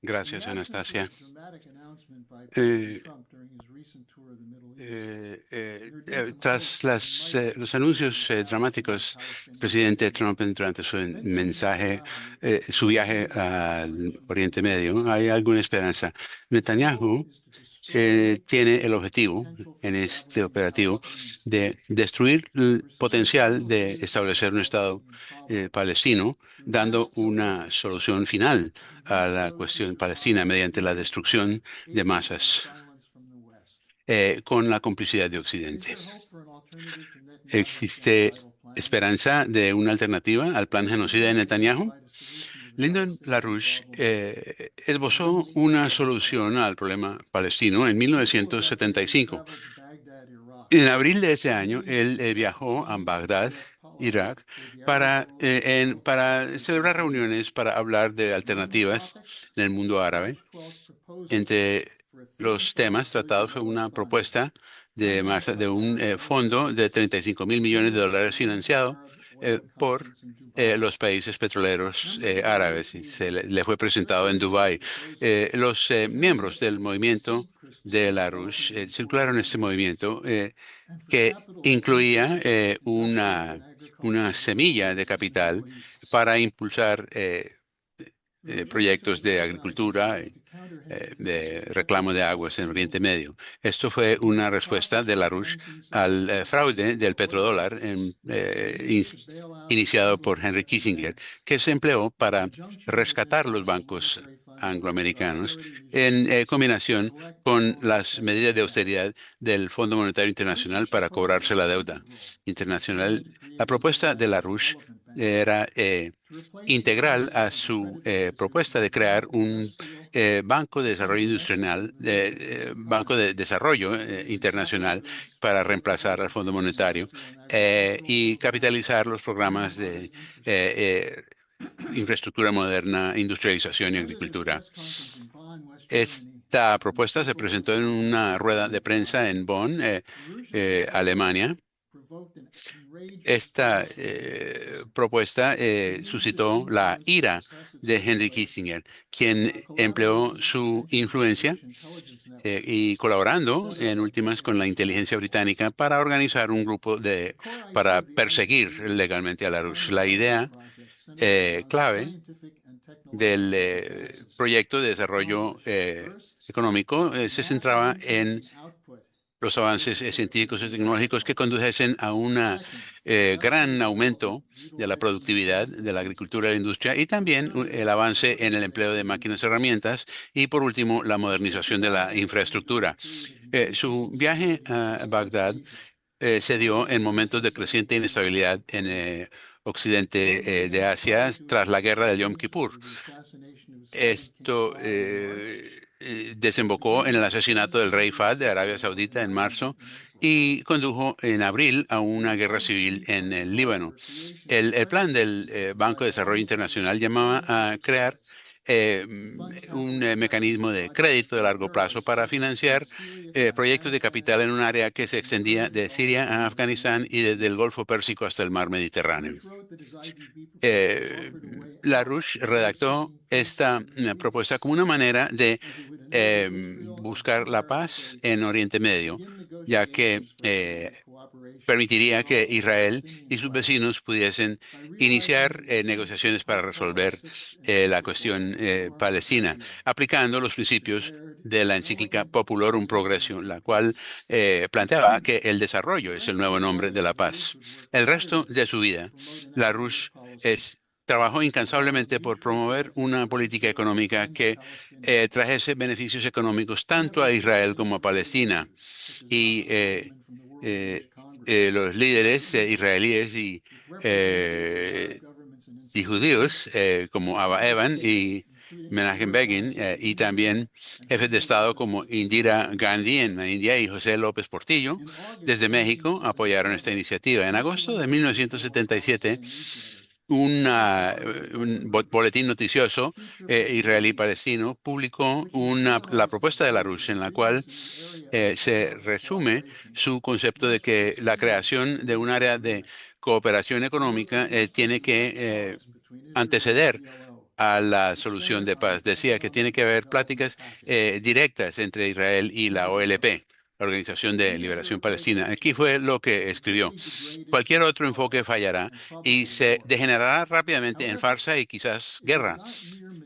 Gracias, Anastasia. Eh, Tras los anuncios dramáticos del presidente Trump durante su mensaje, su viaje al Oriente Medio, hay alguna esperanza. Netanyahu tiene el objetivo en este operativo de destruir el potencial de establecer un Estado palestino, dando una solución final a la cuestión palestina mediante la destrucción de masas con la complicidad de Occidente. ¿Existe esperanza de una alternativa al plan genocida de Netanyahu? Lyndon LaRouche esbozó una solución al problema palestino en 1975. En abril de ese año, él viajó a Bagdad, Irak, para celebrar reuniones para hablar de alternativas en el mundo árabe. Entre los temas tratados fue una propuesta de un fondo de 35 mil millones de dólares financiado por los países petroleros árabes y le fue presentado en Dubái. Los miembros del movimiento de la Rush circularon este movimiento que incluía una semilla de capital para impulsar proyectos de agricultura, de reclamo de aguas en Oriente Medio. Esto fue una respuesta de LaRouche al fraude del petrodólar iniciado por Henry Kissinger, que se empleó para rescatar los bancos angloamericanos en combinación con las medidas de austeridad del Fondo Monetario Internacional para cobrarse la deuda internacional. La propuesta de LaRouche era integral a su propuesta de crear un Banco de Desarrollo Industrial, Banco de Desarrollo Internacional para reemplazar al Fondo Monetario y capitalizar los programas de infraestructura moderna, industrialización y agricultura. Esta propuesta se presentó en una rueda de prensa en Bonn, Alemania. Esta propuesta suscitó la ira de Henry Kissinger, quien empleó su influencia y colaborando en últimas con la inteligencia británica para organizar un grupo para perseguir legalmente a LaRouche. La idea clave del proyecto de desarrollo económico se centraba en los avances científicos y tecnológicos que condujesen a un gran aumento de la productividad de la agricultura y la industria y también el avance en el empleo de máquinas y herramientas y, por último, la modernización de la infraestructura. Su viaje a Bagdad se dio en momentos de creciente inestabilidad en occidente de Asia tras la guerra de Yom Kippur. Esto desembocó en el asesinato del rey Fahd de Arabia Saudita en marzo y condujo en abril a una guerra civil en el Líbano. El plan del Banco de Desarrollo Internacional llamaba a crear un mecanismo de crédito de largo plazo para financiar proyectos de capital en un área que se extendía de Siria a Afganistán y desde el Golfo Pérsico hasta el mar Mediterráneo. Eh, LaRouche redactó esta propuesta como una manera de buscar la paz en Oriente Medio, ya que permitiría que Israel y sus vecinos pudiesen iniciar negociaciones para resolver la cuestión palestina, aplicando los principios de la encíclica Populorum Progressio, la cual planteaba que el desarrollo es el nuevo nombre de la paz. El resto de su vida, LaRouche trabajó incansablemente por promover una política económica que trajese beneficios económicos tanto a Israel como a Palestina. Y eh, los líderes israelíes eh, y judíos como Abba Eban y Menachem Begin y también jefes de Estado como Indira Gandhi en la India y José López Portillo desde México apoyaron esta iniciativa. En agosto de 1977, un boletín noticioso israelí-palestino publicó la propuesta de LaRouche en la cual se resume su concepto de que la creación de un área de cooperación económica tiene que anteceder a la solución de paz. Decía que tiene que haber pláticas directas entre Israel y la OLP, la Organización de Liberación Palestina. Aquí fue lo que escribió. Cualquier otro enfoque fallará y se degenerará rápidamente en farsa y quizás guerra.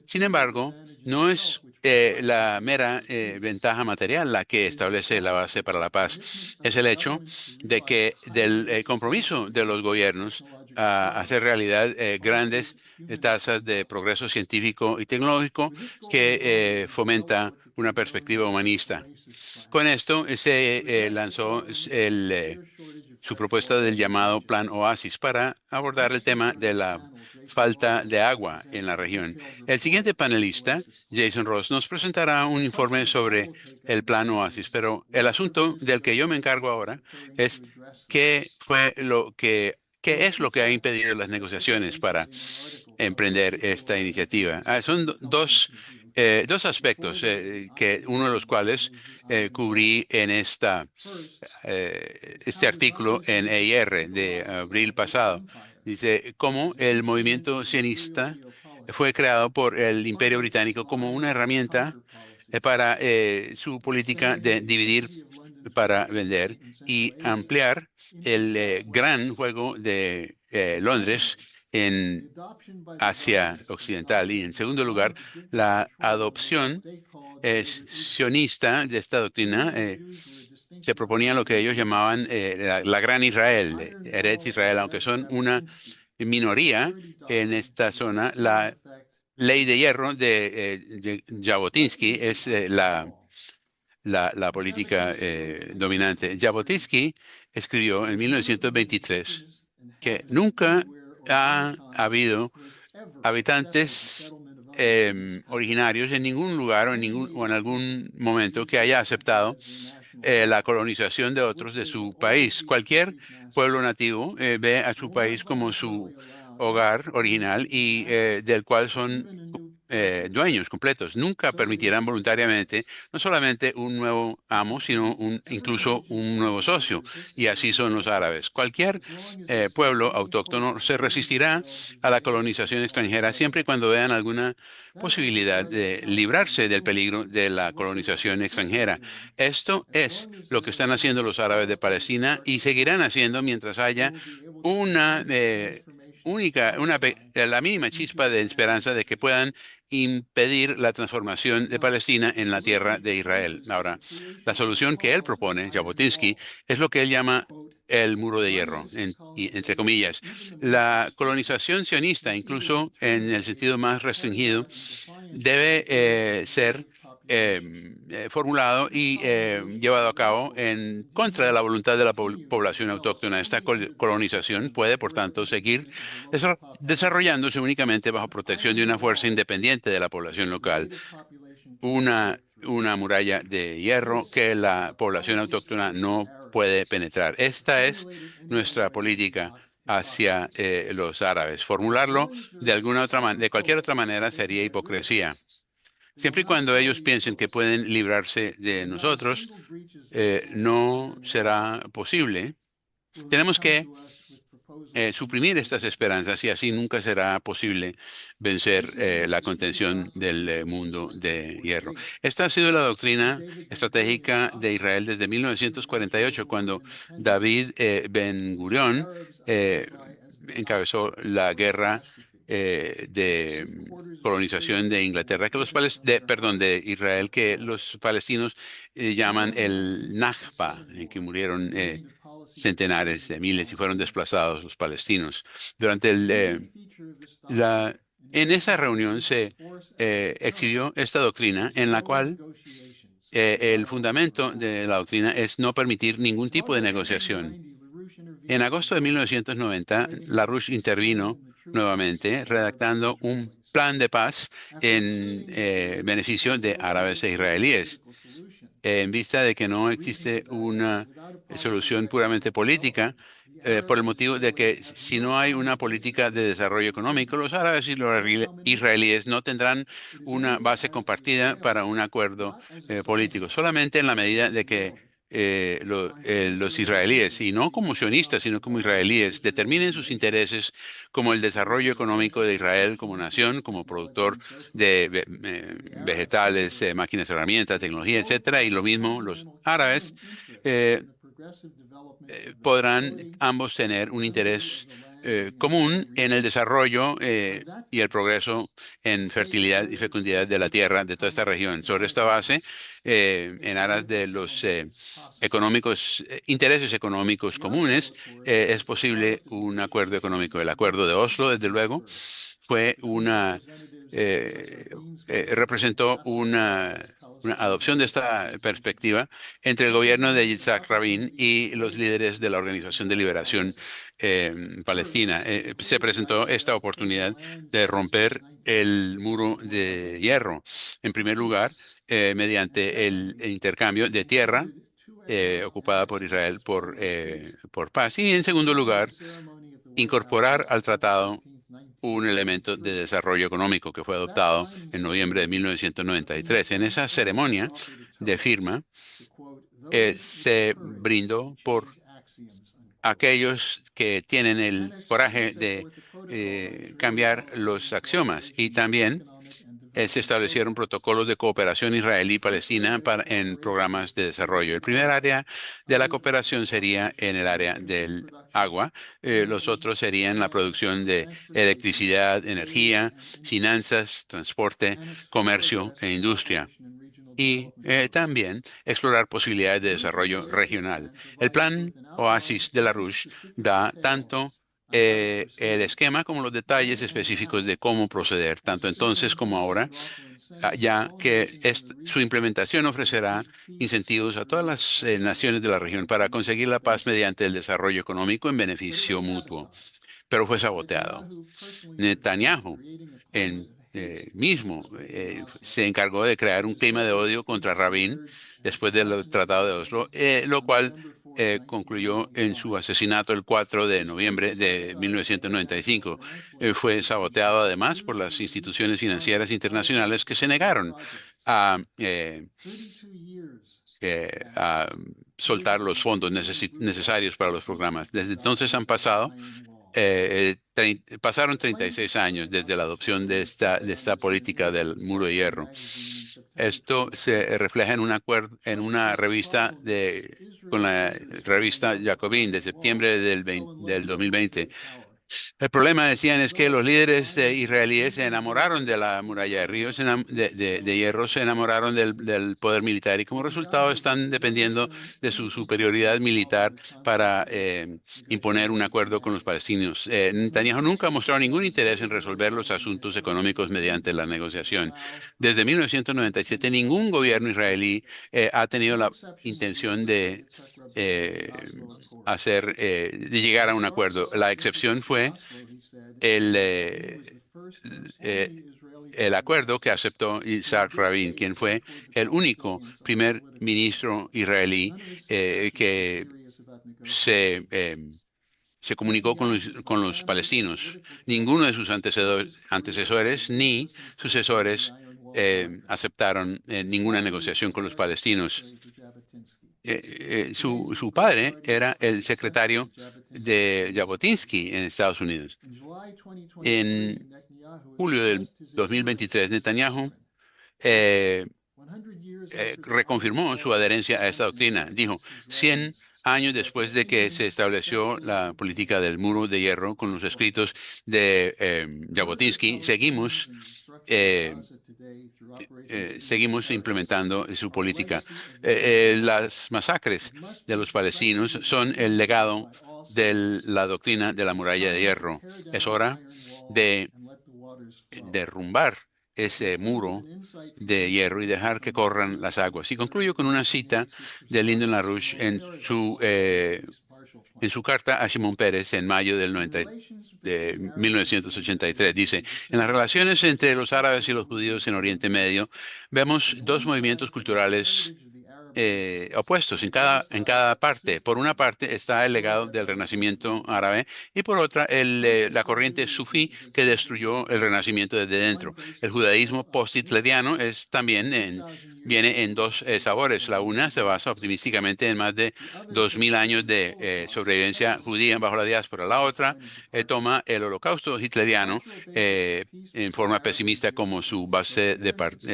Sin embargo, no es la mera ventaja material la que establece la base para la paz. Es el hecho de que del compromiso de los gobiernos a hacer realidad grandes tasas de progreso científico y tecnológico que fomenta una perspectiva humanista. Con esto se lanzó su propuesta del llamado Plan Oasis para abordar el tema de la falta de agua en la región. El siguiente panelista, Jason Ross, nos presentará un informe sobre el Plan Oasis, pero el asunto del que yo me encargo ahora es qué es lo que ha impedido las negociaciones para emprender esta iniciativa. Son dos aspectos que uno de los cuales cubrí en este artículo en EIR de abril pasado. Dice cómo el movimiento sionista fue creado por el Imperio Británico como una herramienta para su política de dividir para vender y ampliar el gran juego de Londres en Asia Occidental. Y en segundo lugar, la adopción sionista de esta doctrina se proponía lo que ellos llamaban la Gran Israel, Eretz Israel, aunque son una minoría en esta zona. La ley de hierro de Jabotinsky es la política dominante. Jabotinsky escribió en 1923 que nunca ha habido habitantes originarios en ningún lugar o en algún momento que haya aceptado la colonización de otros de su país. Cualquier pueblo nativo ve a su país como su hogar original y del cual son dueños completos. Nunca permitirán voluntariamente no solamente un nuevo amo, sino incluso un nuevo socio. Y así son los árabes. Cualquier pueblo autóctono se resistirá a la colonización extranjera siempre y cuando vean alguna posibilidad de librarse del peligro de la colonización extranjera. Esto es lo que están haciendo los árabes de Palestina y seguirán haciendo mientras haya una la mínima chispa de esperanza de que puedan impedir la transformación de Palestina en la tierra de Israel. Ahora, la solución que él propone, Jabotinsky, es lo que él llama el muro de hierro, entre comillas. La colonización sionista, incluso en el sentido más restringido, debe ser formulado y llevado a cabo en contra de la voluntad de la población autóctona. Esta colonización puede, por tanto, seguir desarrollándose únicamente bajo protección de una fuerza independiente de la población local, una muralla de hierro que la población autóctona no puede penetrar. Esta es nuestra política hacia los árabes. Formularlo de cualquier otra manera sería hipocresía. Siempre y cuando ellos piensen que pueden librarse de nosotros, no será posible. Tenemos que suprimir estas esperanzas y así nunca será posible vencer la contención del mundo de hierro. Esta ha sido la doctrina estratégica de Israel desde 1948, cuando David Ben Gurión encabezó la guerra de colonización de Inglaterra, de Israel, que los palestinos llaman el Nakba, en que murieron centenares de miles y fueron desplazados los palestinos. Durante en esa reunión se exhibió esta doctrina en la cual el fundamento de la doctrina es no permitir ningún tipo de negociación. En agosto de 1990, LaRouche intervino nuevamente redactando un plan de paz en beneficio de árabes e israelíes. En vista de que no existe una solución puramente política, por el motivo de que si no hay una política de desarrollo económico, los árabes y los israelíes no tendrán una base compartida para un acuerdo político, solamente en la medida de que los israelíes, y no como sionistas, sino como israelíes, determinen sus intereses como el desarrollo económico de Israel como nación, como productor de vegetales, máquinas, herramientas, tecnología, etcétera, y lo mismo los árabes. eh, Podrán ambos tener un interés común en el desarrollo y el progreso en fertilidad y fecundidad de la tierra de toda esta región. Sobre esta base, en aras de los intereses económicos comunes, es posible un acuerdo económico. El Acuerdo de Oslo, desde luego, fue eh, representó una adopción de esta perspectiva entre el gobierno de Yitzhak Rabin y los líderes de la Organización de Liberación Palestina. Se presentó esta oportunidad de romper el muro de hierro. En primer lugar, mediante el intercambio de tierra ocupada por Israel por paz. Y en segundo lugar, incorporar al tratado un elemento de desarrollo económico que fue adoptado en noviembre de 1993. En esa ceremonia de firma se brindó por aquellos que tienen el coraje de cambiar los axiomas y también se establecieron protocolos de cooperación israelí-palestina en programas de desarrollo. El primer área de la cooperación sería en el área del agua. Los otros serían la producción de electricidad, energía, finanzas, transporte, comercio e industria. Y también explorar posibilidades de desarrollo regional. El plan Oasis de la Rouge da tanto el esquema como los detalles específicos de cómo proceder, tanto entonces como ahora, ya que su implementación ofrecerá incentivos a todas las naciones de la región para conseguir la paz mediante el desarrollo económico en beneficio mutuo, pero fue saboteado. Netanyahu se encargó de crear un clima de odio contra Rabin después del Tratado de Oslo, lo cual concluyó en su asesinato el 4 de noviembre de 1995. Fue saboteado además por las instituciones financieras internacionales que se negaron a, a soltar los fondos necesarios para los programas. Desde entonces pasaron 36 años desde la adopción de esta política del muro de hierro. Esto se refleja en un acuerdo, en una revista con la revista Jacobin de septiembre del 2020. El problema, decían, es que los líderes israelíes se enamoraron de la muralla de ríos, de hierro, se enamoraron del poder militar y como resultado están dependiendo de su superioridad militar para imponer un acuerdo con los palestinos. Netanyahu nunca ha mostrado ningún interés en resolver los asuntos económicos mediante la negociación. Desde 1997, ningún gobierno israelí ha tenido la intención eh, de llegar a un acuerdo. La excepción fue el, eh, eh, el acuerdo que aceptó Isaac Rabin, quien fue el único primer ministro israelí que se comunicó con los palestinos. Ninguno de sus antecesores ni sucesores aceptaron ninguna negociación con los palestinos. Su padre era el secretario de Jabotinsky en Estados Unidos. En julio del 2023, Netanyahu eh, reconfirmó su adherencia a esta doctrina. Dijo, 100 años después de que se estableció la política del muro de hierro con los escritos de Jabotinsky, seguimos implementando su política. Las masacres de los palestinos son el legado de la doctrina de la muralla de hierro. Es hora de derrumbar ese muro de hierro y dejar que corran las aguas. Y concluyo con una cita de Lyndon LaRouche en su carta a Shimon Peres en mayo de 1983. Dice, en las relaciones entre los árabes y los judíos en Oriente Medio, vemos dos movimientos culturales opuestos en cada parte. Por una parte está el legado del Renacimiento árabe y por otra la corriente sufí que destruyó el Renacimiento desde dentro. El judaísmo post-hitleriano es también viene en dos sabores. La una se basa optimísticamente en más de 2000 años de sobrevivencia judía bajo la diáspora. La otra toma el holocausto hitleriano en forma pesimista como su base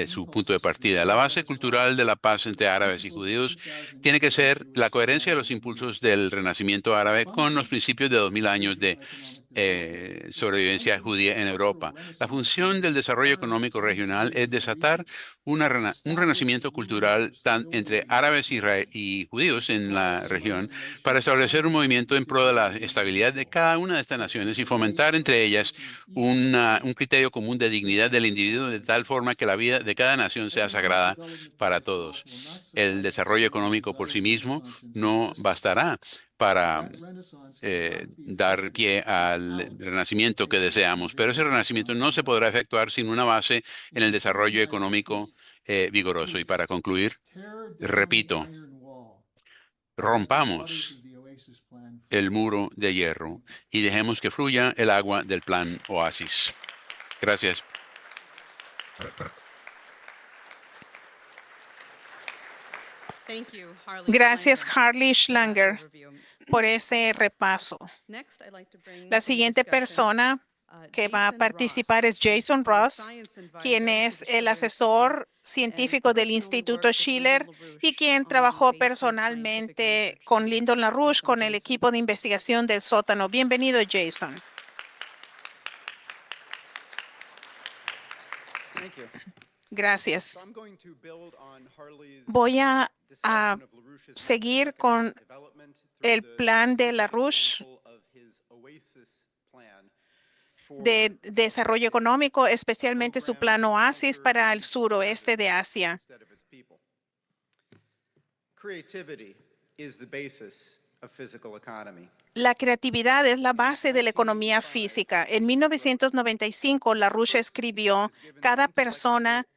su punto de partida. La base cultural de la paz entre árabes y judíos tiene que ser la coherencia de los impulsos del Renacimiento árabe con los principios de 2000 años de sobrevivencia judía en Europa. La función del desarrollo económico regional es desatar un renacimiento cultural entre árabes y judíos en la región para establecer un movimiento en pro de la estabilidad de cada una de estas naciones y fomentar entre ellas un criterio común de dignidad del individuo de tal forma que la vida de cada nación sea sagrada para todos. El desarrollo económico por sí mismo no bastará para dar pie al renacimiento que deseamos, pero ese renacimiento no se podrá efectuar sin una base en el desarrollo económico vigoroso. Y para concluir, repito, rompamos el muro de hierro y dejemos que fluya el agua del plan Oasis. Gracias. Gracias, Harley Schlanger, por este repaso. La siguiente persona que va a participar es Jason Ross, quien es el asesor científico del Instituto Schiller y quien trabajó personalmente con Lyndon LaRouche con el equipo de investigación del sótano. Bienvenido, Jason. Gracias. Voy a seguir con el plan de LaRouche de desarrollo económico, especialmente su plan Oasis para el suroeste de Asia. La creatividad es la base de la economía física. En 1995, LaRouche escribió: cada persona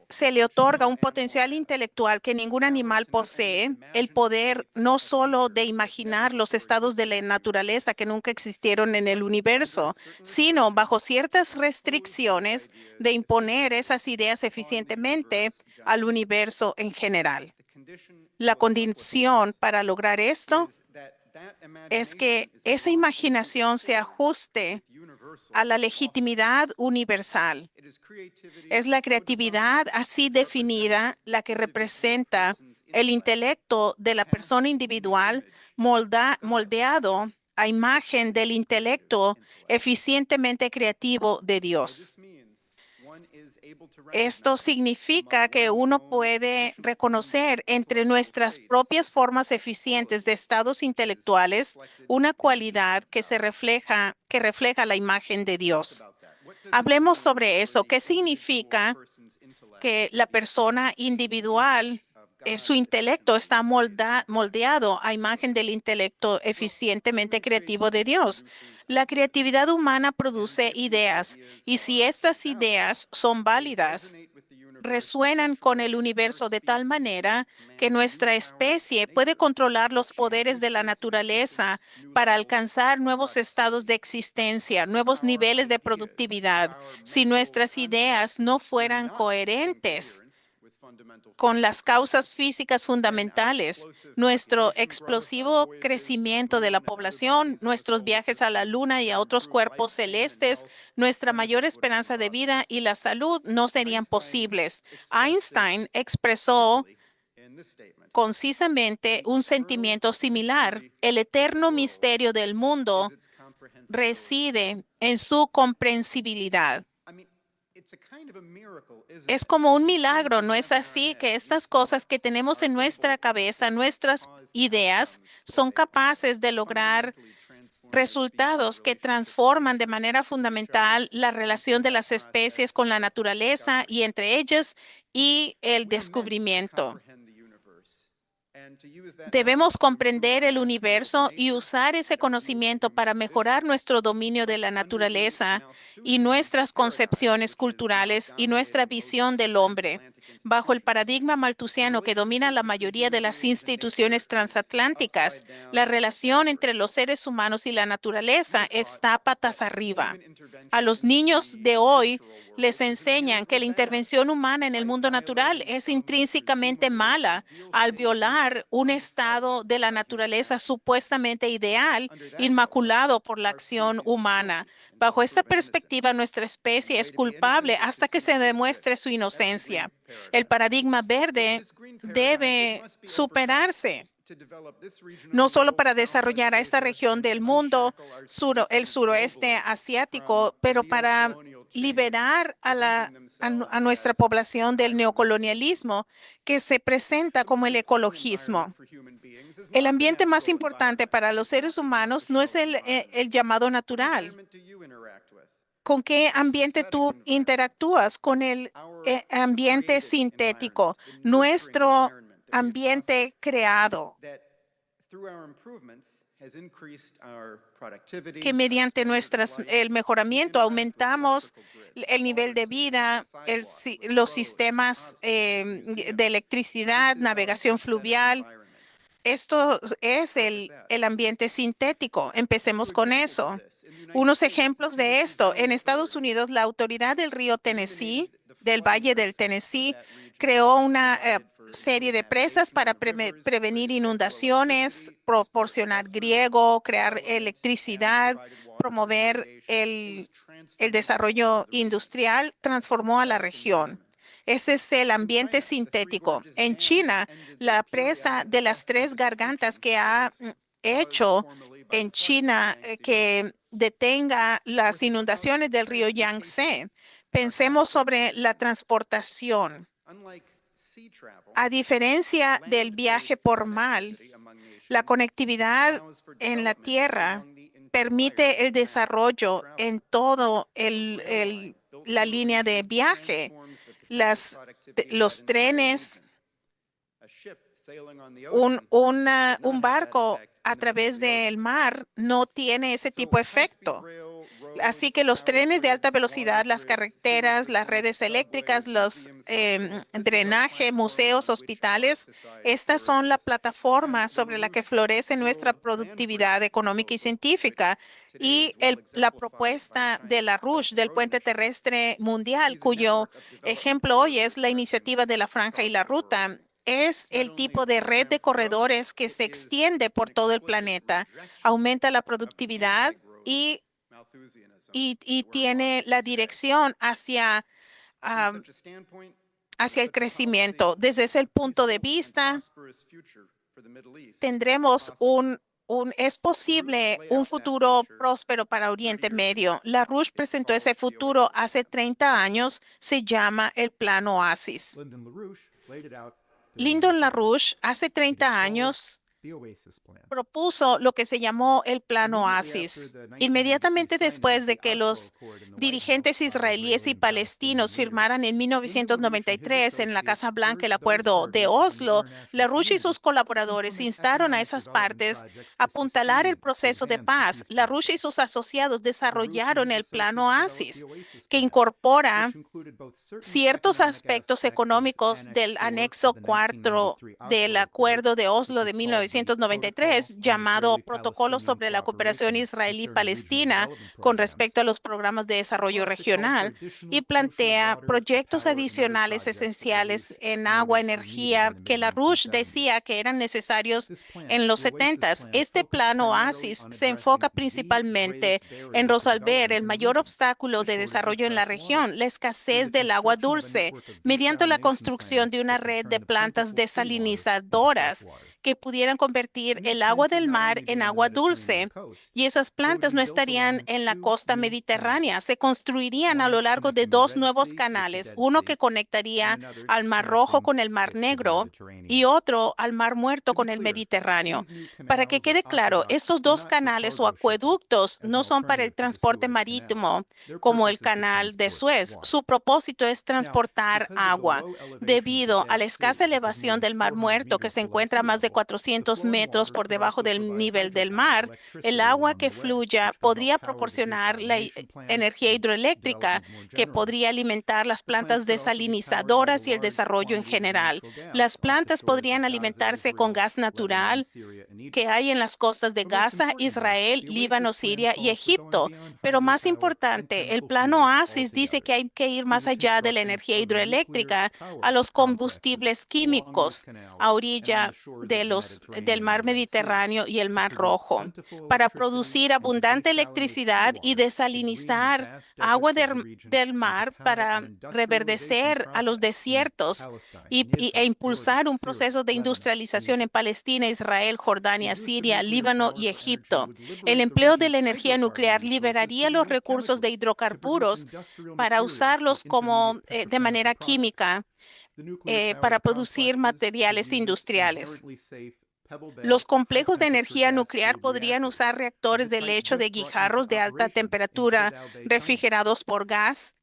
se le otorga un potencial intelectual que ningún animal posee, el poder no solo de imaginar los estados de la naturaleza que nunca existieron en el universo, sino bajo ciertas restricciones de imponer esas ideas eficientemente al universo en general. La condición para lograr esto es que esa imaginación se ajuste a la legitimidad universal. Es la creatividad así definida la que representa el intelecto de la persona individual moldeado a imagen del intelecto eficientemente creativo de Dios. Esto significa que uno puede reconocer entre nuestras propias formas eficientes de estados intelectuales una cualidad que refleja la imagen de Dios. Hablemos sobre eso. ¿Qué significa que la persona individual, su intelecto está moldeado a imagen del intelecto eficientemente creativo de Dios? La creatividad humana produce ideas, y si estas ideas son válidas, resuenan con el universo de tal manera que nuestra especie puede controlar los poderes de la naturaleza para alcanzar nuevos estados de existencia, nuevos niveles de productividad. Si nuestras ideas no fueran coherentes con las causas físicas fundamentales, nuestro explosivo crecimiento de la población, nuestros viajes a la Luna y a otros cuerpos celestes, nuestra mayor esperanza de vida y la salud no serían posibles. Einstein expresó concisamente un sentimiento similar. El eterno misterio del mundo reside en su comprensibilidad. Es como un milagro, ¿no es así? Que estas cosas que tenemos en nuestra cabeza, nuestras ideas, son capaces de lograr resultados que transforman de manera fundamental la relación de las especies con la naturaleza y entre ellas y el descubrimiento. Debemos comprender el universo y usar ese conocimiento para mejorar nuestro dominio de la naturaleza y nuestras concepciones culturales y nuestra visión del hombre. Bajo el paradigma malthusiano que domina la mayoría de las instituciones transatlánticas, la relación entre los seres humanos y la naturaleza está patas arriba. A los niños de hoy les enseñan que la intervención humana en el mundo natural es intrínsecamente mala al violar un estado de la naturaleza supuestamente ideal, inmaculado por la acción humana. Bajo esta perspectiva, nuestra especie es culpable hasta que se demuestre su inocencia. El paradigma verde debe superarse, no solo para desarrollar a esta región del mundo, el suroeste asiático, pero para liberar a nuestra población del neocolonialismo que se presenta como el ecologismo. El ambiente más importante para los seres humanos no es el llamado natural. ¿Con qué ambiente tú interactúas? Con el ambiente sintético, nuestro ambiente creado, que mediante el mejoramiento aumentamos el nivel de vida, los sistemas de electricidad, navegación fluvial. Esto es el ambiente sintético. Empecemos con eso. Unos ejemplos de esto. En Estados Unidos, la autoridad del río Tennessee, del Valle del Tennessee, creó una serie de presas para prevenir inundaciones, proporcionar riego, crear electricidad, promover el desarrollo industrial, transformó a la región. Ese es el ambiente sintético. En China, la presa de las Tres Gargantas que ha hecho en China que detenga las inundaciones del río Yangtze. Pensemos sobre la transportación. A diferencia del viaje por mar, la conectividad en la tierra permite el desarrollo en todo la línea de viaje. Los trenes, un barco a través del mar no tiene ese tipo de efecto. Así que los trenes de alta velocidad, las carreteras, las redes eléctricas, los drenaje, museos, hospitales, estas son la plataforma sobre la que florece nuestra productividad económica y científica. Y la propuesta de la RUSH, del Puente Terrestre Mundial, cuyo ejemplo hoy es la iniciativa de la Franja y la Ruta, es el tipo de red de corredores que se extiende por todo el planeta, aumenta la productividad y tiene la dirección hacia el crecimiento. Desde ese punto de vista, tendremos es posible un futuro próspero para Oriente Medio. La RUSH presentó ese futuro hace 30 años, se llama el Plan Oasis. Lyndon LaRouche hace 30 años propuso lo que se llamó el Plan Oasis. Inmediatamente después de que los dirigentes israelíes y palestinos firmaran en 1993 en la Casa Blanca el Acuerdo de Oslo, LaRouche y sus colaboradores instaron a esas partes a apuntalar el proceso de paz. LaRouche y sus asociados desarrollaron el Plan Oasis, que incorpora ciertos aspectos económicos del anexo 4 del Acuerdo de Oslo de 1993, llamado Protocolo sobre la Cooperación Israelí-Palestina con respecto a los programas de desarrollo regional, y plantea proyectos adicionales esenciales en agua, energía, que LaRouche decía que eran necesarios en los 70s. Este plan Oasis se enfoca principalmente en resolver el mayor obstáculo de desarrollo en la región, la escasez del agua dulce, mediante la construcción de una red de plantas desalinizadoras que pudieran convertir el agua del mar en agua dulce. Y esas plantas no estarían en la costa mediterránea, se construirían a lo largo de dos nuevos canales, uno que conectaría al Mar Rojo con el Mar Negro y otro al Mar Muerto con el Mediterráneo. Para que quede claro, estos dos canales o acueductos no son para el transporte marítimo como el canal de Suez. Su propósito es transportar agua. Debido a la escasa elevación del Mar Muerto, que se encuentra a más de 400 metros por debajo del nivel del mar, el agua que fluya podría proporcionar la energía hidroeléctrica que podría alimentar las plantas desalinizadoras y el desarrollo en general. Las plantas podrían alimentarse con gas natural que hay en las costas de Gaza, Israel, Líbano, Siria y Egipto. Pero más importante, el Plan Oasis dice que hay que ir más allá de la energía hidroeléctrica a los combustibles químicos a orilla del mar Mediterráneo y el mar Rojo para producir abundante electricidad y desalinizar agua del mar para reverdecer a los desiertos e impulsar un proceso de industrialización en Palestina, Israel, Jordania, Siria, Líbano y Egipto. El empleo de la energía nuclear liberaría los recursos de hidrocarburos para usarlos de manera química para producir materiales industriales. Los complejos de energía nuclear podrían usar reactores de lecho de guijarros de alta temperatura refrigerados por gas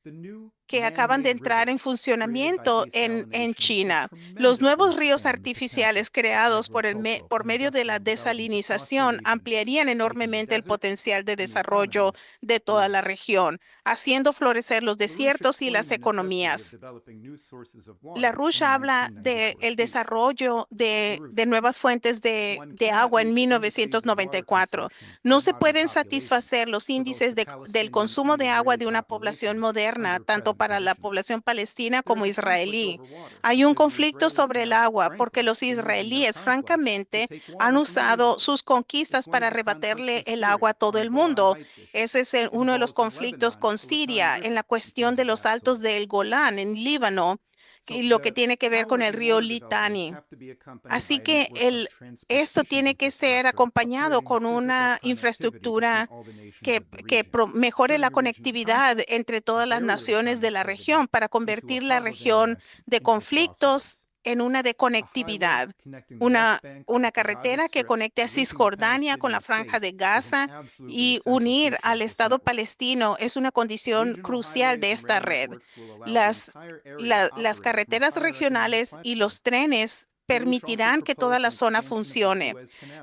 que acaban de entrar en funcionamiento en China. Los nuevos ríos artificiales creados por medio de la desalinización ampliarían enormemente el potencial de desarrollo de toda la región, haciendo florecer los desiertos y las economías. LaRouche habla del desarrollo de nuevas fuentes de agua en 1994. No se pueden satisfacer los índices del consumo de agua de una población moderna, tanto para la población palestina como israelí. Hay un conflicto sobre el agua porque los israelíes, francamente, han usado sus conquistas para arrebatarle el agua a todo el mundo. Ese es uno de los conflictos con Siria en la cuestión de los altos del Golán, en Líbano, y lo que tiene que ver con el río Litani. Así que esto tiene que ser acompañado con una infraestructura que mejore la conectividad entre todas las naciones de la región para convertir la región de conflictos en una de conectividad, una carretera que conecte a Cisjordania con la Franja de Gaza y unir al Estado palestino es una condición crucial de esta red. Las carreteras regionales y los trenes permitirán que toda la zona funcione.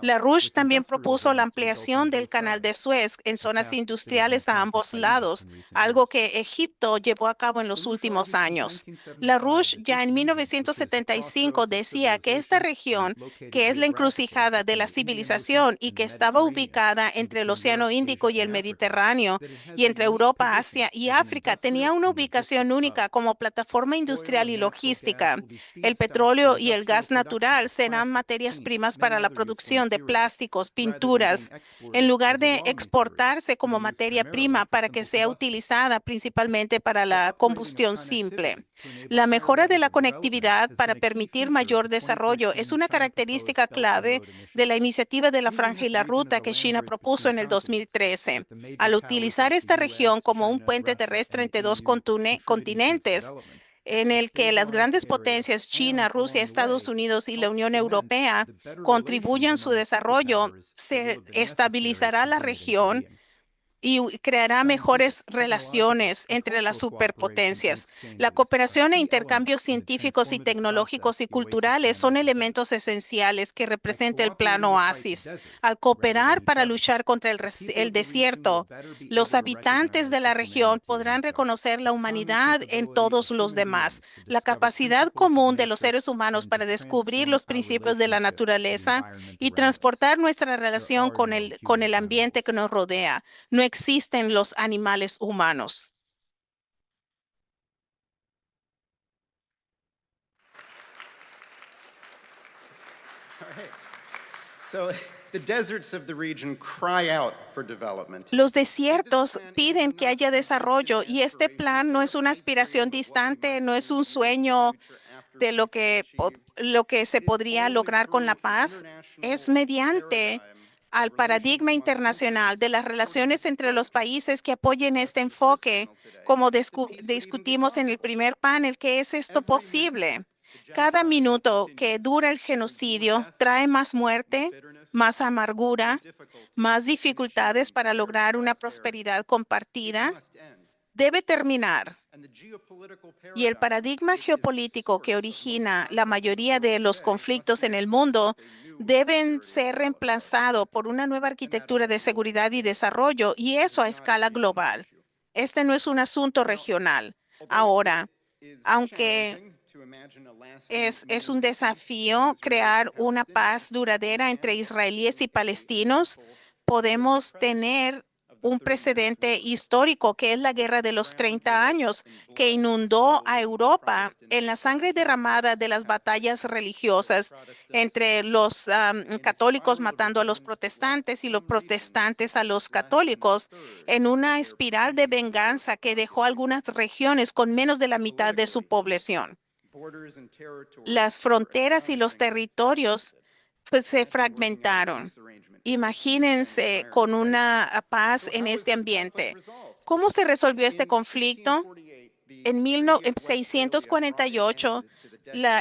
LaRouche también propuso la ampliación del Canal de Suez en zonas industriales a ambos lados, algo que Egipto llevó a cabo en los últimos años. LaRouche ya en 1975 decía que esta región, que es la encrucijada de la civilización y que estaba ubicada entre el Océano Índico y el Mediterráneo y entre Europa, Asia y África, tenía una ubicación única como plataforma industrial y logística. El petróleo y el gas natural serán materias primas para la producción de plásticos, pinturas, en lugar de exportarse como materia prima para que sea utilizada principalmente para la combustión simple. La mejora de la conectividad para permitir mayor desarrollo es una característica clave de la iniciativa de la Franja y la Ruta que China propuso en el 2013. Al utilizar esta región como un puente terrestre entre dos continentes, en el que las grandes potencias China, Rusia, Estados Unidos y la Unión Europea contribuyan a su desarrollo, se estabilizará la región y creará mejores relaciones entre las superpotencias. La cooperación e intercambios científicos y tecnológicos y culturales son elementos esenciales que representa el Plan Oasis. Al cooperar para luchar contra el desierto, los habitantes de la región podrán reconocer la humanidad en todos los demás, la capacidad común de los seres humanos para descubrir los principios de la naturaleza y transportar nuestra relación con el ambiente que nos rodea. No existen los animales humanos. Los desiertos piden que haya desarrollo y este plan no es una aspiración distante, no es un sueño de lo que se podría lograr con la paz, es mediante al paradigma internacional de las relaciones entre los países que apoyen este enfoque, como discutimos en el primer panel, que es esto posible. Cada minuto que dura el genocidio trae más muerte, más amargura, más dificultades para lograr una prosperidad compartida. Debe terminar. Y el paradigma geopolítico que origina la mayoría de los conflictos en el mundo deben ser reemplazado por una nueva arquitectura de seguridad y desarrollo, y eso a escala global. Este no es un asunto regional. Ahora, aunque es un desafío crear una paz duradera entre israelíes y palestinos, podemos tener un precedente histórico que es la Guerra de los 30 años, que inundó a Europa en la sangre derramada de las batallas religiosas entre los católicos matando a los protestantes y los protestantes a los católicos, en una espiral de venganza que dejó algunas regiones con menos de la mitad de su población. Las fronteras y los territorios pues, se fragmentaron. Imagínense con una paz en este ambiente. ¿Cómo se resolvió este conflicto? En 1648,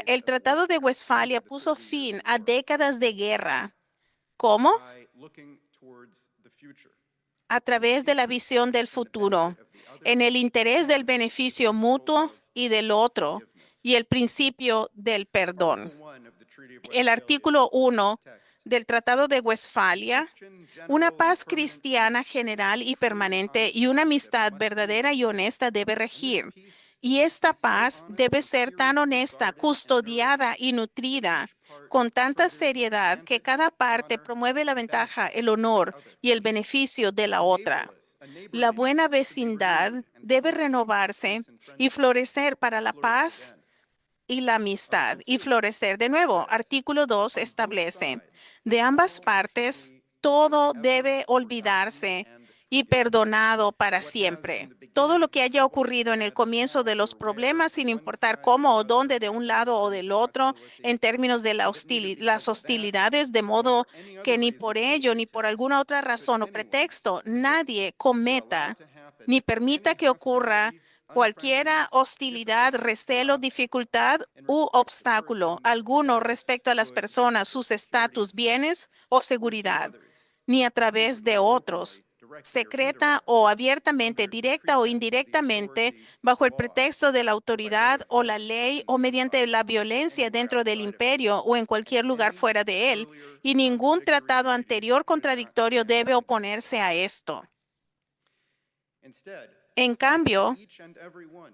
el Tratado de Westfalia puso fin a décadas de guerra. ¿Cómo? A través de la visión del futuro, en el interés del beneficio mutuo y del otro, y el principio del perdón. El artículo 1 del Tratado de Westfalia, una paz cristiana general y permanente y una amistad verdadera y honesta debe regir. Y esta paz debe ser tan honesta, custodiada y nutrida con tanta seriedad que cada parte promueve la ventaja, el honor y el beneficio de la otra. La buena vecindad debe renovarse y florecer para la paz y la amistad y florecer de nuevo. Artículo 2 establece, de ambas partes, todo debe olvidarse y perdonado para siempre. Todo lo que haya ocurrido en el comienzo de los problemas, sin importar cómo o dónde, de un lado o del otro, en términos de las hostilidades, de modo que ni por ello ni por alguna otra razón o pretexto nadie cometa ni permita que ocurra cualquiera hostilidad, recelo, dificultad u obstáculo alguno respecto a las personas, sus estatus, bienes o seguridad, ni a través de otros, secreta o abiertamente, directa o indirectamente, bajo el pretexto de la autoridad o la ley o mediante la violencia dentro del imperio o en cualquier lugar fuera de él, y ningún tratado anterior contradictorio debe oponerse a esto. En cambio,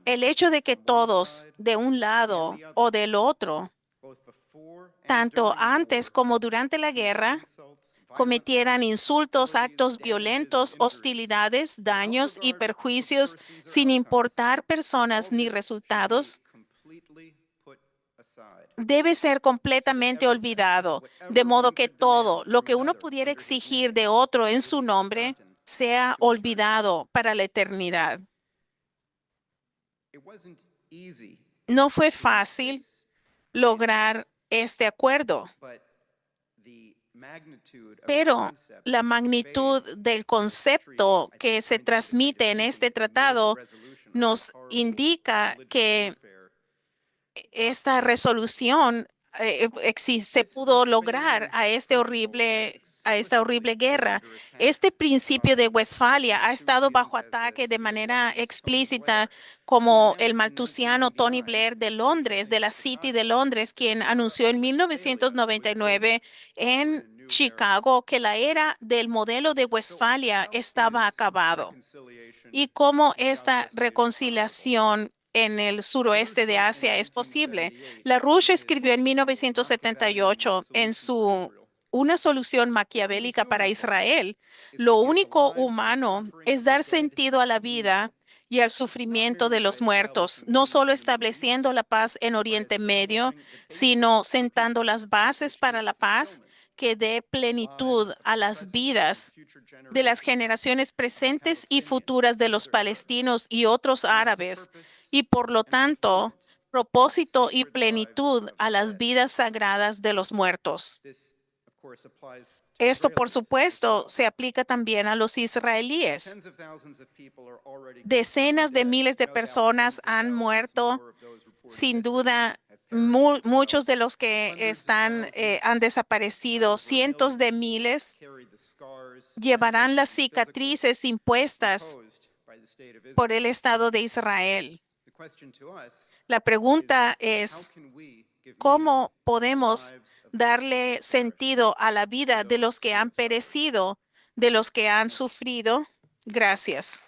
el hecho de que todos, de un lado o del otro, tanto antes como durante la guerra, cometieran insultos, actos violentos, hostilidades, daños y perjuicios sin importar personas ni resultados, debe ser completamente olvidado, de modo que todo lo que uno pudiera exigir de otro en su nombre sea olvidado para la eternidad. No fue fácil lograr este acuerdo, pero la magnitud del concepto que se transmite en este tratado nos indica que esta resolución se pudo lograr a esta horrible guerra. Este principio de Westfalia ha estado bajo ataque de manera explícita, como el maltusiano Tony Blair de Londres, de la City de Londres, quien anunció en 1999 en Chicago que la era del modelo de Westfalia estaba acabado y cómo esta reconciliación en el suroeste de Asia es posible. LaRouche escribió en 1978 en su Una solución maquiavélica para Israel: lo único humano es dar sentido a la vida y al sufrimiento de los muertos, no solo estableciendo la paz en Oriente Medio, sino sentando las bases para la paz que dé plenitud a las vidas de las generaciones presentes y futuras de los palestinos y otros árabes, y por lo tanto, propósito y plenitud a las vidas sagradas de los muertos. Esto, por supuesto, se aplica también a los israelíes. Decenas de miles de personas han muerto. Sin duda, muchos de los que han desaparecido. Cientos de miles llevarán las cicatrices impuestas por el Estado de Israel. La pregunta es, ¿cómo podemos darle sentido a la vida de los que han perecido, de los que han sufrido? Gracias.